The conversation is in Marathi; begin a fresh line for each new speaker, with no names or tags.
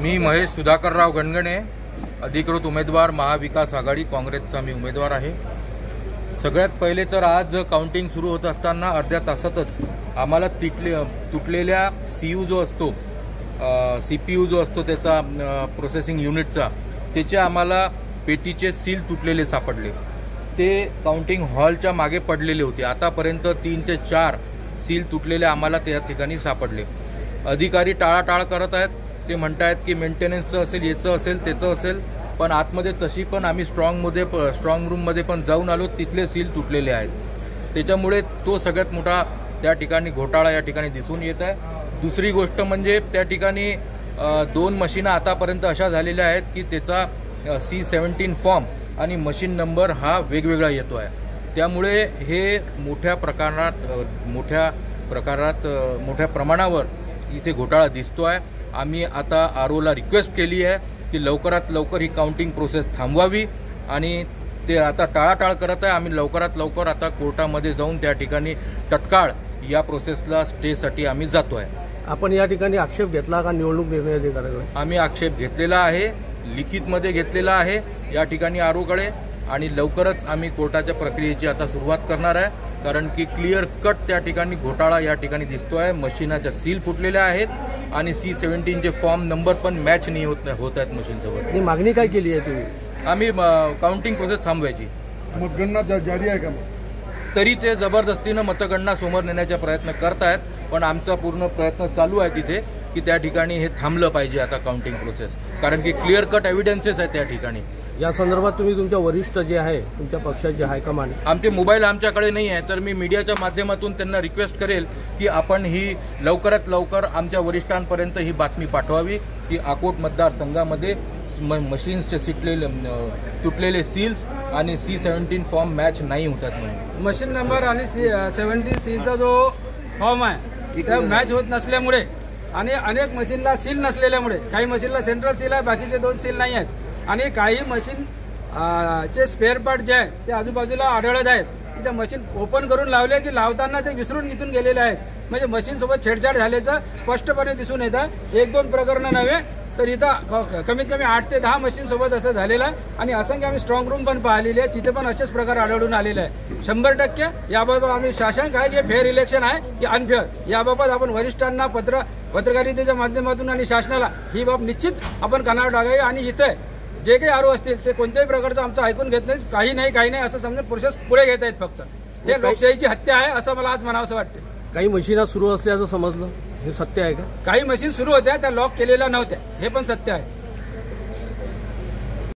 मी महेश सुधाकरराव गणगणे, अधिकृत उमेदवार महाविकास आघाडी काँग्रेसचा मी उमेदवार आहे। सगळ्यात पहिले तर आज काउंटिंग सुरू होत असताना अर्ध्या तासातच आम्हाला तुटलेल्या सीयू जो असतो, सीपीयू जो असतो त्याचा प्रोसेसिंग युनिटचा, त्याचे आम्हाला पेटीचे सील तुटलेले सापडले। ते काउंटिंग हॉलच्या मागे पडलेले होते। आतापर्यंत 3 ते 4 सील तुटलेले आम्हाला त्या ठिकाणी सापडले। अधिकारी टाळाटाळ करत आहेत। ते म्हणतायत की मेंटेनन्सचं असेल, याचं असेल, त्याचं असेल, पण आतमध्ये तशी पण आम्ही स्ट्रॉंग रूममध्ये पण जाऊन आलो, तिथले सील तुटलेले आहेत। त्याच्यामुळे तो सगळ्यात मोठा त्या ठिकाणी घोटाळा या ठिकाणी दिसून येत आहे। दुसरी गोष्ट म्हणजे त्या ठिकाणी 2 मशीनं आतापर्यंत अशा झालेल्या आहेत की त्याचा C17 फॉर्म आणि मशीन नंबर हा वेगवेगळा येतो आहे। त्यामुळे हे मोठ्या प्रमाणावर इथे घोटाळा दिसतो आहे। आम्ही आता आरओला रिक्वेस्ट केली आहे की लवकरात लवकर ही काउंटिंग प्रोसेस थांबवावी, आणि ते आता टाळाटाळ करत आहे। आम्ही लवकरात लवकर आता कोर्टामध्ये जाऊन त्या ठिकाणी तत्काळ या प्रोसेसला स्टेसाठी आम्ही जातो आहे।
आपण या ठिकाणी आक्षेप घेतला का निवडणूक निर्णय अधिकाऱ्याकडे?
आम्ही आक्षेप घेतलेला आहे, लिखितमध्ये घेतलेला आहे या ठिकाणी आरओकडे, आणि लवकरच आम्ही कोर्टाच्या प्रक्रियेची आता सुरुवात करणार आहे। कारण की क्लिअर कट त्या ठिकाणी घोटाळा या ठिकाणी दिसतो आहे। मशीनाच्या सील फुटलेल्या आहेत आणि C17चे फॉर्म नंबर पण मॅच नाही होत आहेत मशीनसोबत।
आणि मागणी काय केली आहे तुम्ही?
आम्ही काउंटिंग प्रोसेस थांबवायची।
मतगणना जारी आहे का?
तरी ते जबरदस्तीनं मतगणना समोर नेण्याचा प्रयत्न करतायत, पण आमचा पूर्ण प्रयत्न चालू आहे तिथे की त्या ठिकाणी हे थांबलं पाहिजे आता काउंटिंग प्रोसेस, कारण की क्लिअर कट एव्हिडन्सेस आहेत त्या ठिकाणी।
या संदर्भात तुम्ही तुमच्या वरिष्ठ जे आहे, तुमच्या पक्षाचे हायकमांड,
आमचे मोबाईल आमच्याकडे नाही आहे, तर मी मीडियाच्या माध्यमातून त्यांना रिक्वेस्ट करेल की आपण ही लवकरात लवकर आमच्या वरिष्ठांपर्यंत ही बातमी पाठवावी की अकोट मतदारसंघामध्ये मशीन्सचे तुटलेले सील्स आणि C17 फॉर्म मॅच नाही होतात म्हणून।
मशीन नंबर आणि C17Cचा जो फॉर्म आहे त्या मॅच होत नसल्यामुळे आणि अनेक मशीनला सील नसलेल्यामुळे, काही मशीनला सेंट्रल सील आहे, बाकीचे 2 सील नाही आहेत, आणि काही मशीन चे स्पेअर पार्ट जे आहे ते आजूबाजूला आढळत आहेत की त्या मशीन ओपन करून लावले की लावताना ते विसरून इथून गेलेले आहेत। म्हणजे मशीनसोबत छेडछाड झाल्याचं स्पष्टपणे दिसून येतं। 1-2 प्रकरणं नव्हे तर इथं कमीत कमी 8 ते 10 मशीनसोबत असं झालेलं आहे, आणि असंख्य आम्ही स्ट्रॉंग रूम पण पाहिलेली आहे, तिथे पण असेच प्रकार आढळून आलेले आहे। 100% याबाबत आम्ही शासन काय की फेअर इलेक्शन आहे की अनफेअर, याबाबत आपण वरिष्ठांना पत्रकारितेच्या माध्यमातून आणि शासनाला ही बाब निश्चित आपण कानावर टाकावी, आणि इथे जे काही आरोप असतील ते कोणत्याही प्रकारचं आमचं ऐकून घेत नाही, काही नाही असं समजून प्रोसेस पुढे घेत आहेत। फक्त हे लोकशाहीची हत्या आहे असं मला आज म्हणावंसं वाटतं।
काही मशीना सुरू असल्याचं समजलं, हे सत्य आहे का?
काही मशीन सुरू होत्या त्या लॉक केलेल्या नव्हत्या, हे पण सत्य आहे।